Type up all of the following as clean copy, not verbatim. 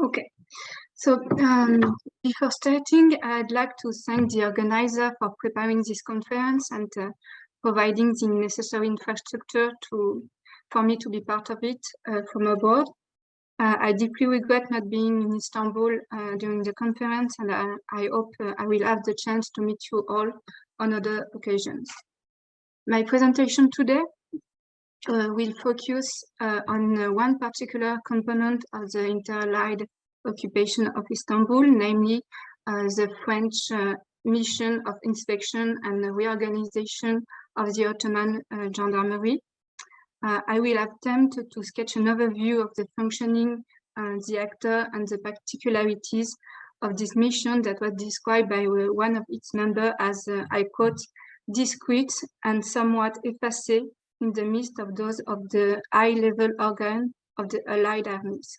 Okay, so before starting, I'd like to thank the organizer for preparing this conference and providing the necessary infrastructure for me to be part of it from abroad. I deeply regret not being in Istanbul during the conference, and I hope I will have the chance to meet you all on other occasions. My presentation today will focus on one particular component of the inter-allied occupation of Istanbul, namely the French mission of inspection and reorganization of the Ottoman gendarmery. I will attempt to sketch an overview of the functioning, the actor, and the particularities of this mission that was described by one of its members as, I quote, discreet and somewhat effacé in the midst of those of the high-level organ of the Allied armies.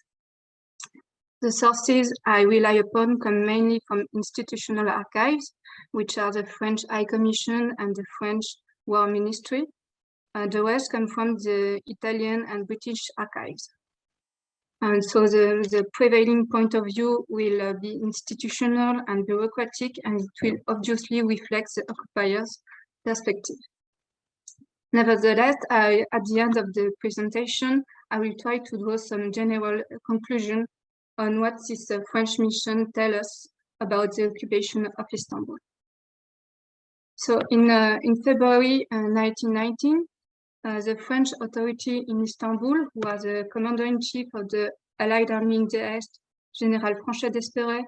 The sources I rely upon come mainly from institutional archives, which are the French High Commission and the French War Ministry. The rest come from the Italian and British archives. And so the prevailing point of view will be institutional and bureaucratic, and it will obviously reflect the occupier's perspective. Nevertheless, at the end of the presentation, I will try to draw some general conclusion on what this French mission tells us about the occupation of Istanbul. So in February 1919, the French authority in Istanbul, who was the commander-in-chief of the Allied Army in the East, General Franchet d'Esperet,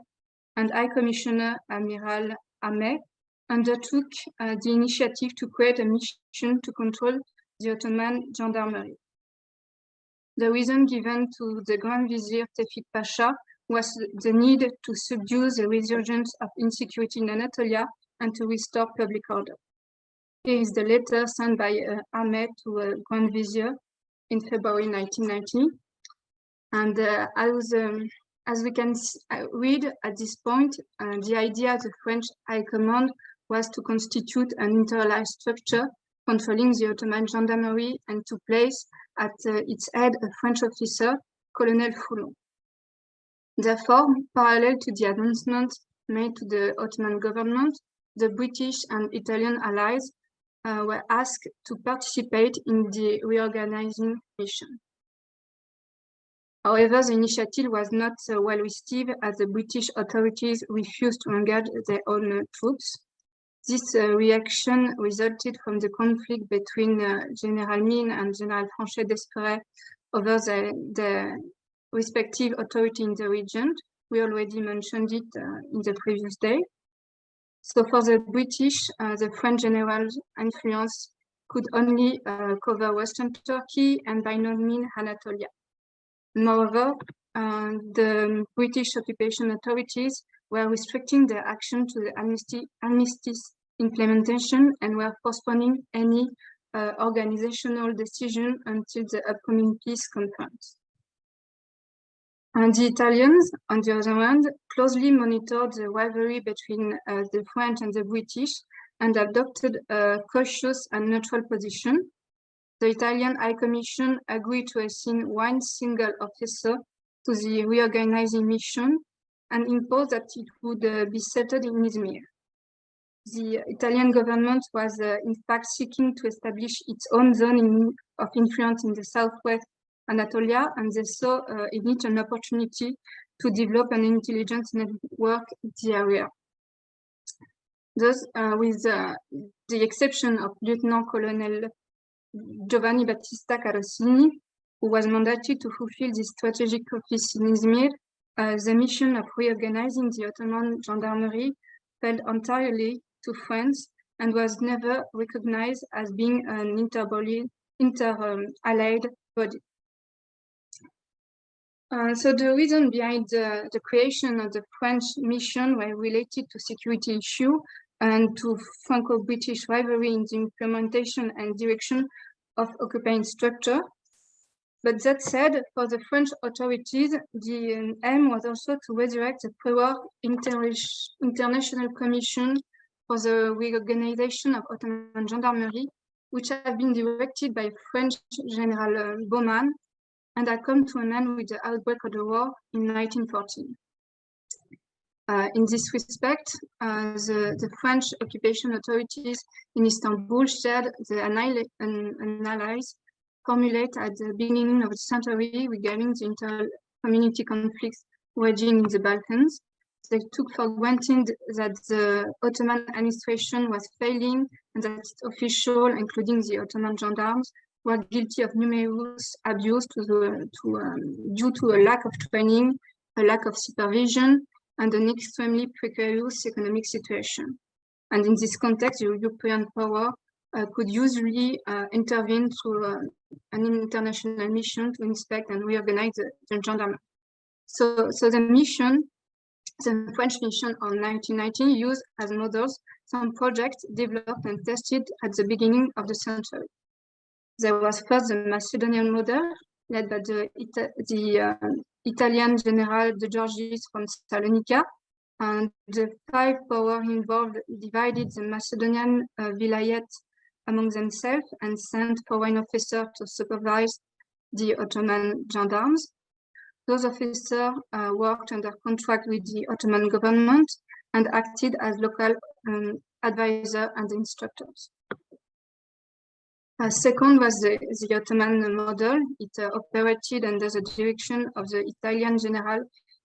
and High Commissioner Amiral Ahmet, undertook the initiative to create a mission to control the Ottoman gendarmery. The reason given to the Grand Vizier Tevfik Pasha was the need to subdue the resurgence of insecurity in Anatolia and to restore public order. Here is the letter sent by Ahmet to Grand Vizier in February 1990. And as we can read at this point, the idea of the French High Command was to constitute an inter-allied structure controlling the Ottoman gendarmerie and to place at its head a French officer, Colonel Foulon. Therefore, parallel to the announcement made to the Ottoman government, the British and Italian allies were asked to participate in the reorganizing mission. However, the initiative was not well received as the British authorities refused to engage their own troops. This reaction resulted from the conflict between General Mine and General Franchet d'Esperet over the respective authority in the region. We already mentioned it in the previous day. So for the British, the French general's influence could only cover Western Turkey and by no means Anatolia. Moreover, the British occupation authorities were restricting their action to the armistice implementation and were postponing any organizational decision until the upcoming peace conference. And the Italians, on the other hand, closely monitored the rivalry between the French and the British and adopted a cautious and neutral position. The Italian High Commission agreed to assign one single officer to the reorganizing mission and imposed that it would be settled in Izmir. The Italian government was in fact seeking to establish its own zone of influence in the southwest Anatolia, and they saw in it an opportunity to develop an intelligence network in the area. Thus, with the exception of Lieutenant Colonel Giovanni Battista Carosini, who was mandated to fulfill this strategic office in Izmir, the mission of reorganizing the Ottoman gendarmerie fell entirely to France and was never recognized as being an inter-allied body. So the reason behind the creation of the French mission were related to security issue and to Franco-British rivalry in the implementation and direction of occupying structure. But that said, for the French authorities, the aim was also to resurrect the pre-war International Commission for the Reorganization of Ottoman Gendarmerie, which had been directed by French General Baumann and had come to an end with the outbreak of the war in 1914. In this respect, the French occupation authorities in Istanbul shared the analysis formulated at the beginning of the century regarding the inter-community conflicts raging in the Balkans. They took for granted that the Ottoman administration was failing and that its officials, including the Ottoman gendarmes, were guilty of numerous abuse due to a lack of training, a lack of supervision, and an extremely precarious economic situation. And in this context, the European power could usually intervene through an international mission to inspect and reorganize the gendarmerie. So the mission, the French mission of 1919, used as models some projects developed and tested at the beginning of the century. There was first the Macedonian Model, led by the Italian General de Giorgis from Salonika, and the 5 powers involved divided the Macedonian vilayet among themselves and sent foreign officers to supervise the Ottoman gendarmes. Those officers worked under contract with the Ottoman government and acted as local advisors and instructors. Second was the Ottoman Model. It operated under the direction of the Italian General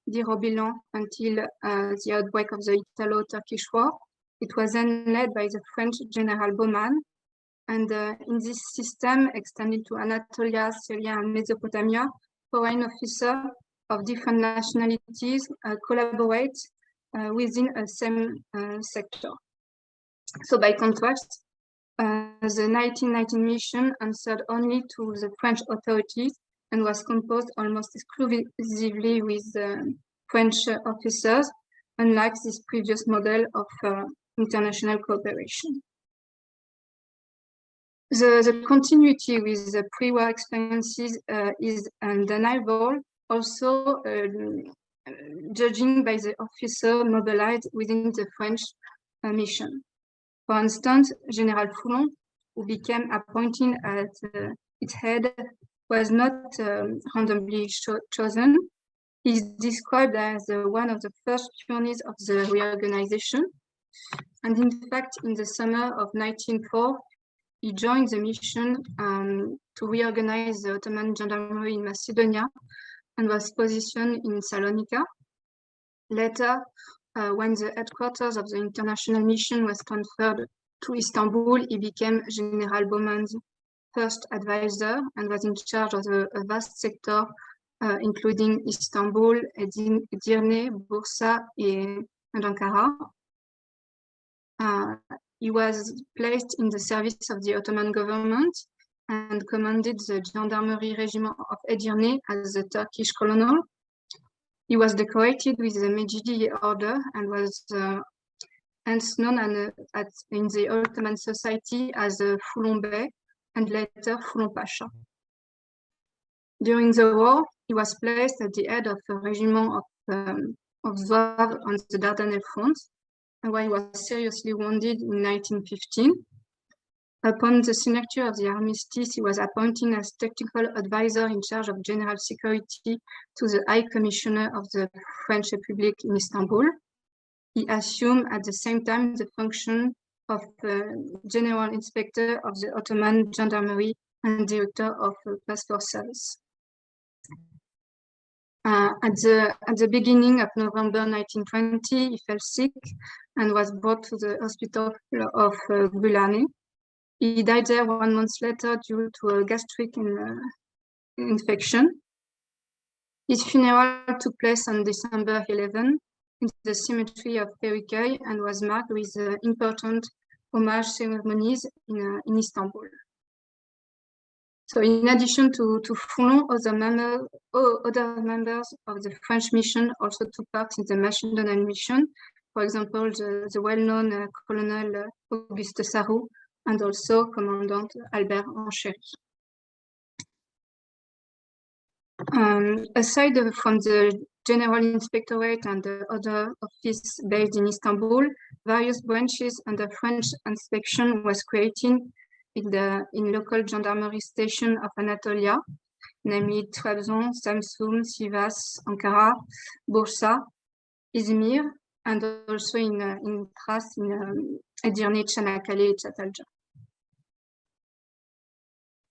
di Robilan until the outbreak of the Italo-Turkish War. It was then led by the French General Baumann. And in this system, extended to Anatolia, Syria, and Mesopotamia, foreign officers of different nationalities collaborate within a same sector. So by contrast, the 1919 mission answered only to the French authorities and was composed almost exclusively with French officers, unlike this previous model of international cooperation. The continuity with the pre-war experiences is undeniable, also judging by the officer mobilized within the French mission. For instance, General Foulon, who became appointed at its head, was not randomly chosen. He is described as one of the first pioneers of the reorganization. And in fact, in the summer of 1904, he joined the mission to reorganize the Ottoman gendarmerie in Macedonia and was positioned in Salonika. Later, when the headquarters of the international mission was transferred to Istanbul, he became General Baumann's first advisor and was in charge of a vast sector, including Istanbul, Edirne, Bursa, and Ankara. He was placed in the service of the Ottoman government and commanded the gendarmerie regiment of Edirne as the Turkish colonel. He was decorated with the Mejidi Order and was hence known in the Ottoman society as Foulon Bey and later Foulon Pasha. During the war, he was placed at the head of a regiment of Zouaves on the Dardanelles front, where he was seriously wounded in 1915. Upon the signature of the armistice, he was appointed as technical advisor in charge of general security to the High Commissioner of the French Republic in Istanbul. He assumed at the same time the function of General Inspector of the Ottoman Gendarmerie and Director of Passport Service. At the beginning of November 1920, he fell sick and was brought to the hospital of Gulane. He died there 1 month later due to a gastric infection. His funeral took place on December 11 in the cemetery of Feriköy and was marked with important homage ceremonies in Istanbul. So in addition to Foulon, other members of the French mission also took part in the Macedonian mission. For example, the well-known Colonel Auguste Sarrou and also Commandant Albert Ancheri. Aside from the General Inspectorate and the other office based in Istanbul, various branches under French inspection was created in local gendarmerie station of Anatolia, namely Trabzon, Samsun, Sivas, Ankara, Bursa, Izmir, and also in Thrace, in Edirne, Çanakkale, Çatalca.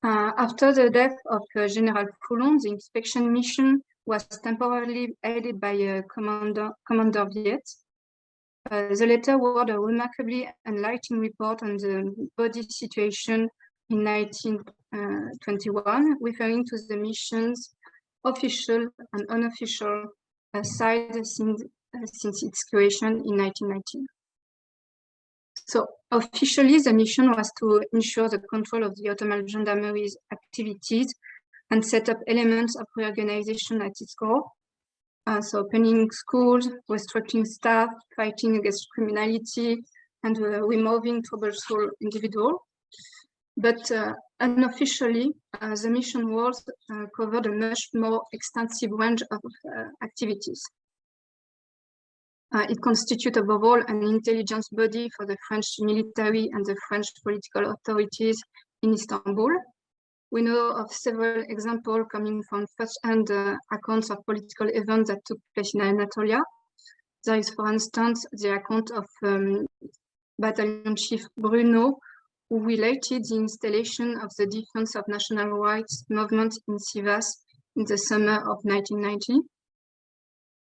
After the death of General Foulon, the inspection mission was temporarily headed by Commander Viet. The letter wrote a remarkably enlightening report on the body situation in 1921, referring to the mission's official and unofficial side since its creation in 1919. So officially, the mission was to ensure the control of the Ottoman gendarmery's activities and set up elements of reorganization at its core. So opening schools, restructuring staff, fighting against criminality, and removing troublesome individuals. But unofficially, the mission roles covered a much more extensive range of activities. It constitutes above all an intelligence body for the French military and the French political authorities in Istanbul. We know of several examples coming from first-hand accounts of political events that took place in Anatolia. There is, for instance, the account of Battalion Chief Bruno, who related the installation of the Defense of National Rights movement in Sivas in the summer of 1990.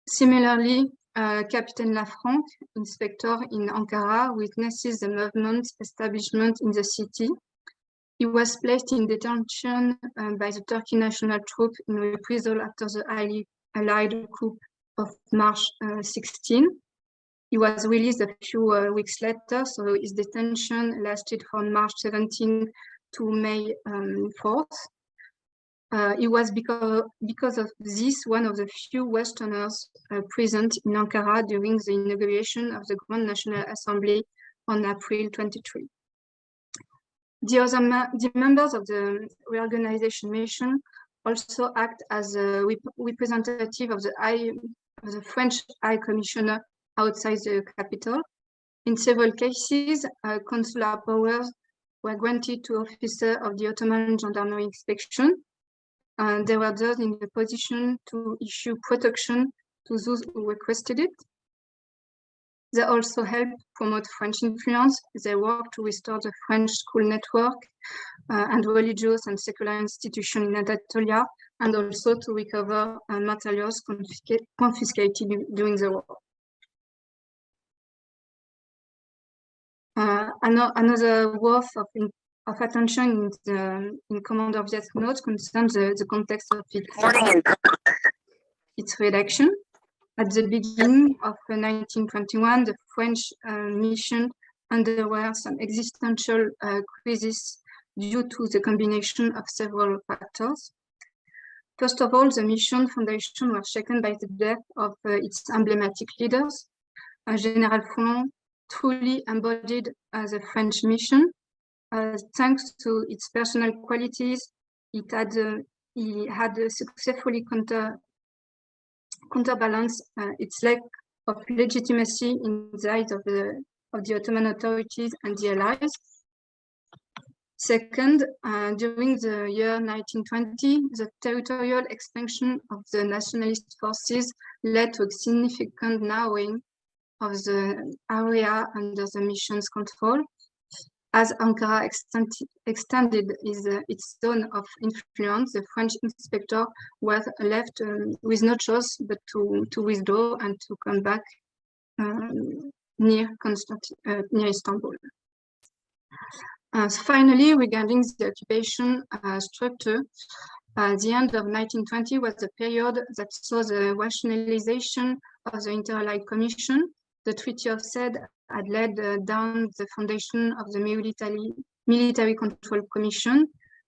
Similarly, Captain Lafranc, inspector in Ankara, witnesses the movement's establishment in the city. He was placed in detention by the Turkey National Troop in reprisal after the Allied coup of March 16. He was released a few weeks later, so his detention lasted from March 17 to May 4th. He was, because of this, one of the few Westerners present in Ankara during the inauguration of the Grand National Assembly on April 23. The members of the reorganization mission also act as a representative of the French High Commissioner outside the capital. In several cases, consular powers were granted to officers of the Ottoman gendarmerie inspection. They were thus in the position to issue protection to those who requested it. They also helped promote French influence. They worked to restore the French school network and religious and secular institutions in Anatolia, and also to recover materials confiscated during the war. Another worth of attention in Commander Viet's notes concerns the context of its redaction. At the beginning of 1921, the French mission underwent some existential crisis due to the combination of several factors. First of all, the mission foundation was shaken by the death of its emblematic leaders. General Foulon truly embodied the French mission. Thanks to its personal qualities, he had successfully counterbalanced its lack of legitimacy in the eyes of the Ottoman authorities and the Allies. Second, during the year 1920, the territorial expansion of the nationalist forces led to a significant narrowing of the area under the mission's control. As Ankara extended its zone of influence, the French inspector was left with no choice but to withdraw and to come back near Istanbul. Finally, regarding the occupation structure, the end of 1920 was a period that saw the rationalization of the Inter-Allied Commission. The Treaty of Sède had laid down the foundation of the Military Control Commission,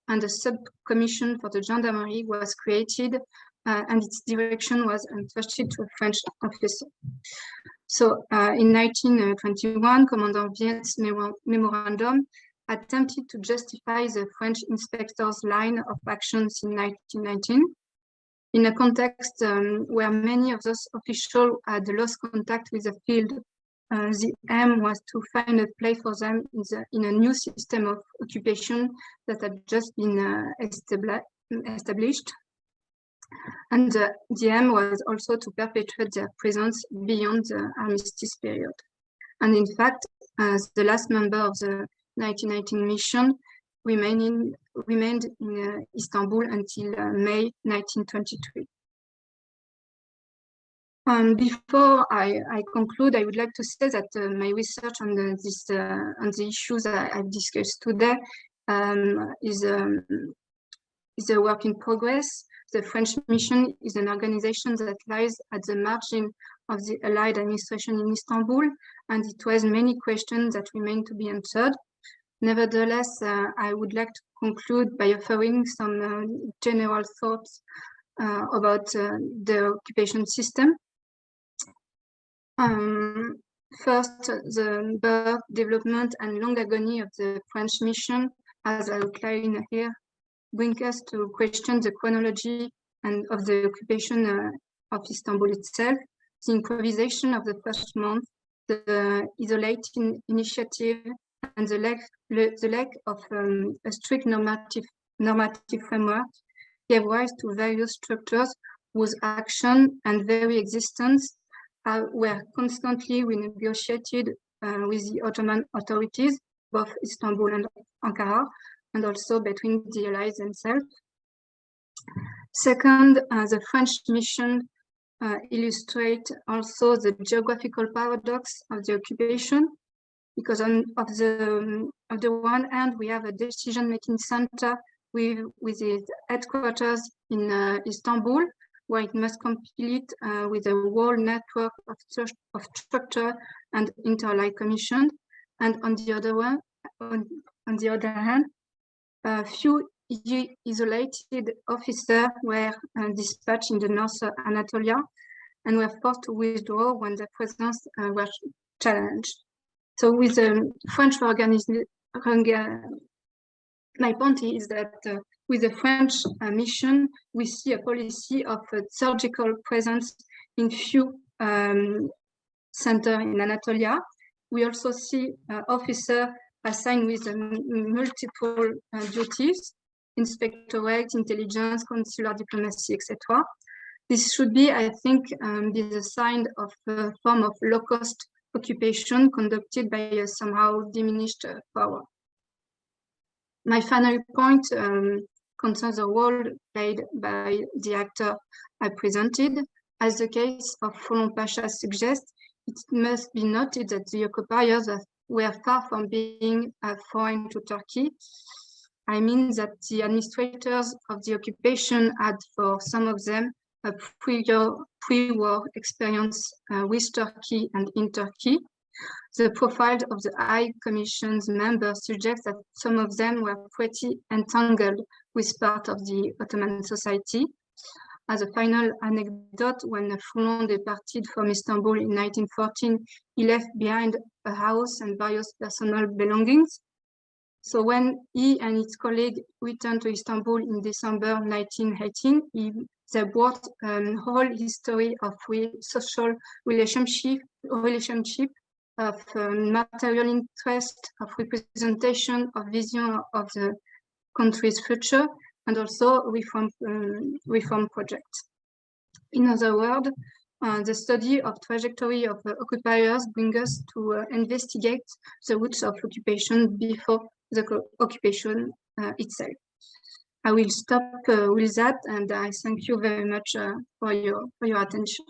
and a sub-commission for the gendarmerie was created, and its direction was entrusted to a French officer. So in 1921, Commandant Viet's memorandum attempted to justify the French inspector's line of actions in 1919. In a context where many of those officials had lost contact with the field, the aim was to find a place for them in a new system of occupation that had just been established. And the aim was also to perpetuate their presence beyond the armistice period. And in fact, the last member of the 1919 mission remained in Istanbul until May 1923. Before I conclude, I would like to say that my research on the issues I've discussed today is a work in progress. The French mission is an organization that lies at the margin of the Allied administration in Istanbul, and it raised many questions that remain to be answered. Nevertheless, I would like to conclude by offering some general thoughts about the occupation system. First, the birth, development, and long agony of the French mission, as I outline here, bring us to question the chronology and of the occupation of Istanbul itself, the improvisation of the first month, the isolating initiative, and the lack of a strict normative framework gave rise to various structures whose action and very existence were constantly renegotiated with the Ottoman authorities, both Istanbul and Ankara, and also between the allies themselves. Second, the French mission illustrates also the geographical paradox of the occupation, because of the one hand, we have a decision-making center with its headquarters in Istanbul, where it must complete with a whole network of structure and interallied commission. And on the other hand, a few isolated officers were dispatched in the North Anatolia and were forced to withdraw when their presence was challenged. So with the French organization, my point is that with the French mission, we see a policy of a surgical presence in few centers in Anatolia. We also see officers assigned with multiple duties, inspectorate, intelligence, consular diplomacy, etc. This should be, I think, be the sign of a form of low-cost occupation conducted by a somehow diminished power. My final point concerns the role played by the actor I presented. As the case of Folon Pasha suggests, it must be noted that the occupiers were far from being foreign to Turkey. I mean that the administrators of the occupation had, for some of them, a pre-war experience with Turkey and in Turkey. The profile of the High Commission's members suggests that some of them were pretty entangled with part of the Ottoman society. As a final anecdote, when Folon departed from Istanbul in 1914, he left behind a house and various personal belongings. So when he and his colleague returned to Istanbul in December 1918, they brought a whole history of social relationship, of material interest, of representation, of vision of the country's future, and also reform projects. In other words, the study of trajectory of occupiers brings us to investigate the roots of occupation before the occupation itself. I will stop with that, and I thank you very much for your attention.